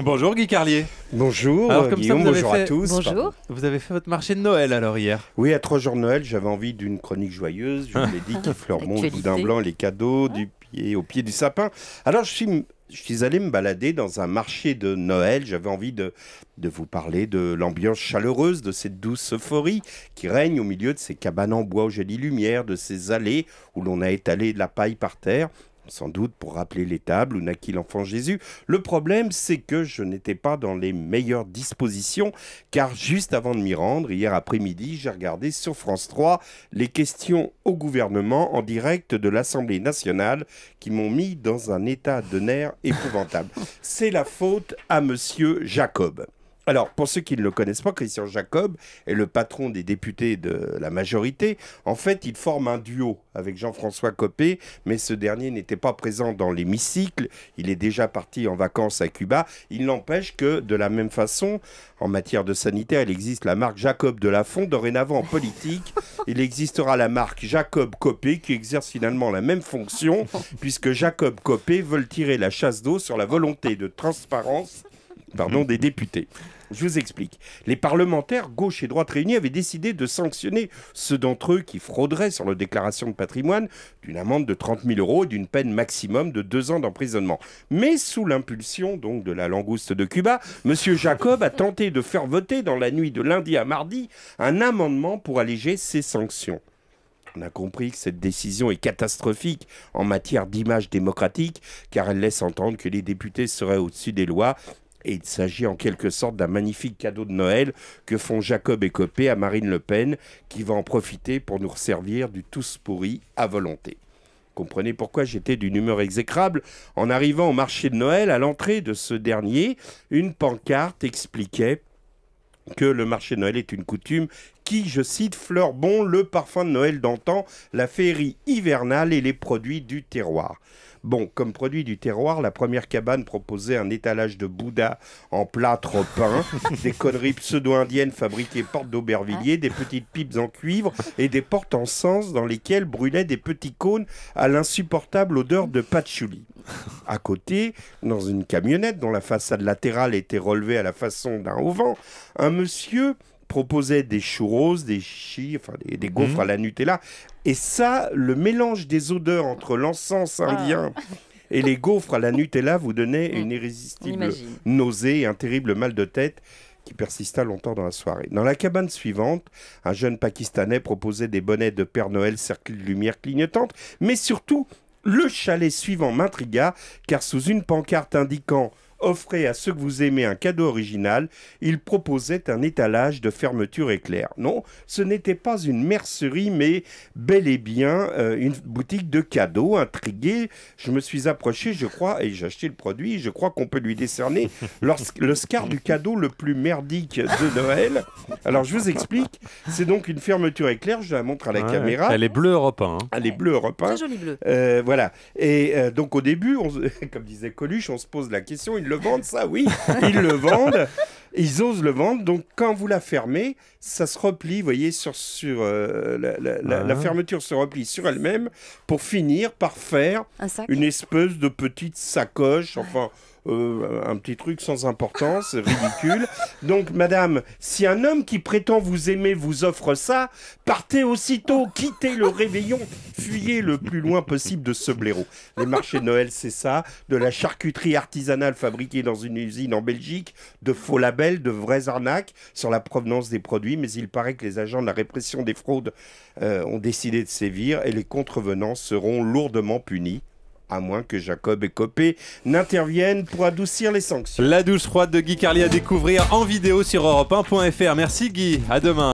Bonjour Guy Carlier. Bonjour Guillaume, bonjour à tous. Bonjour. Vous avez fait votre marché de Noël alors hier? Oui, à 3 jours de Noël, j'avais envie d'une chronique joyeuse. Je vous l'ai dit, qui fleurement le boudin blanc, les cadeaux au pied du sapin. Alors je suis allé me balader dans un marché de Noël. J'avais envie de vous parler de l'ambiance chaleureuse, de cette douce euphorie qui règne au milieu de ces cabanes en bois aux jolies lumières, de ces allées où l'on a étalé de la paille par terre. Sans doute pour rappeler les tables où naquit l'enfant Jésus. Le problème, c'est que je n'étais pas dans les meilleures dispositions, car juste avant de m'y rendre, hier après-midi, j'ai regardé sur France 3 les questions au gouvernement en direct de l'Assemblée nationale qui m'ont mis dans un état de nerfs épouvantable. C'est la faute à Monsieur Jacob. Alors, pour ceux qui ne le connaissent pas, Christian Jacob est le patron des députés de la majorité. En fait, il forme un duo avec Jean-François Copé, mais ce dernier n'était pas présent dans l'hémicycle. Il est déjà parti en vacances à Cuba. Il n'empêche que, de la même façon, en matière de sanitaire, il existe la marque Jacob de Lafont. Dorénavant, en politique, il existera la marque Jacob Copé qui exerce finalement la même fonction, puisque Jacob Copé veut tirer la chasse d'eau sur la volonté de transparence des députés. Je vous explique. Les parlementaires, gauche et droite réunis, avaient décidé de sanctionner ceux d'entre eux qui frauderaient sur leur déclaration de patrimoine d'une amende de 30 000 € et d'une peine maximum de 2 ans d'emprisonnement. Mais sous l'impulsion donc de la langouste de Cuba, M. Jacob a tenté de faire voter dans la nuit de lundi à mardi un amendement pour alléger ces sanctions. On a compris que cette décision est catastrophique en matière d'image démocratique, car elle laisse entendre que les députés seraient au-dessus des lois. Et il s'agit en quelque sorte d'un magnifique cadeau de Noël que font Jacob et Copé à Marine Le Pen, qui va en profiter pour nous resservir du tous pourri à volonté. Comprenez pourquoi j'étais d'une humeur exécrable. En arrivant au marché de Noël, à l'entrée de ce dernier, une pancarte expliquait que le marché de Noël est une coutume qui, je cite, fleure bon le parfum de Noël d'antan, la féerie hivernale et les produits du terroir. Bon, comme produit du terroir, la première cabane proposait un étalage de Bouddha en plâtre peint, des conneries pseudo-indiennes fabriquées porte d'Aubervilliers, des petites pipes en cuivre et des portes en sens dans lesquelles brûlaient des petits cônes à l'insupportable odeur de patchouli. À côté, dans une camionnette dont la façade latérale était relevée à la façon d'un auvent, un monsieur proposait des churros, des gaufres à la Nutella. Et ça, le mélange des odeurs entre l'encens indien et les gaufres à la Nutella vous donnait une irrésistible nausée et un terrible mal de tête qui persista longtemps dans la soirée. Dans la cabane suivante, un jeune Pakistanais proposait des bonnets de Père Noël cerclés de lumière clignotante, mais surtout, le chalet suivant m'intrigua, car sous une pancarte indiquant « Offrez à ceux que vous aimez un cadeau original », il proposait un étalage de fermeture éclair. Non, ce n'était pas une mercerie, mais bel et bien une boutique de cadeaux. Intrigué, je me suis approché, je crois, et j'ai acheté le produit. Je crois qu'on peut lui décerner l'Oscar du cadeau le plus merdique de Noël. Alors, je vous explique. C'est donc une fermeture éclair. Je la montre à la caméra. Elle est bleue Europe 1. Elle est bleue Europe 1. Très joli bleu. Voilà. Et donc, au début, comme disait Coluche, on se pose la question, ils le vendent, ça, oui. Ils le vendent. Ils osent le vendre. Donc, quand vous la fermez, ça se replie, vous voyez, la fermeture se replie sur elle-même pour finir par faire une espèce de petite sacoche, enfin... un petit truc sans importance, ridicule. Donc, madame, si un homme qui prétend vous aimer vous offre ça, partez aussitôt, quittez le réveillon, fuyez le plus loin possible de ce blaireau. Les marchés de Noël, c'est ça, de la charcuterie artisanale fabriquée dans une usine en Belgique, de faux labels, de vraies arnaques sur la provenance des produits, mais il paraît que les agents de la répression des fraudes ont décidé de sévir et les contrevenants seront lourdement punis. À moins que Jacob et Copé n'interviennent pour adoucir les sanctions. La douche froide de Guy Carlier à découvrir en vidéo sur europe1.fr. Merci Guy, à demain.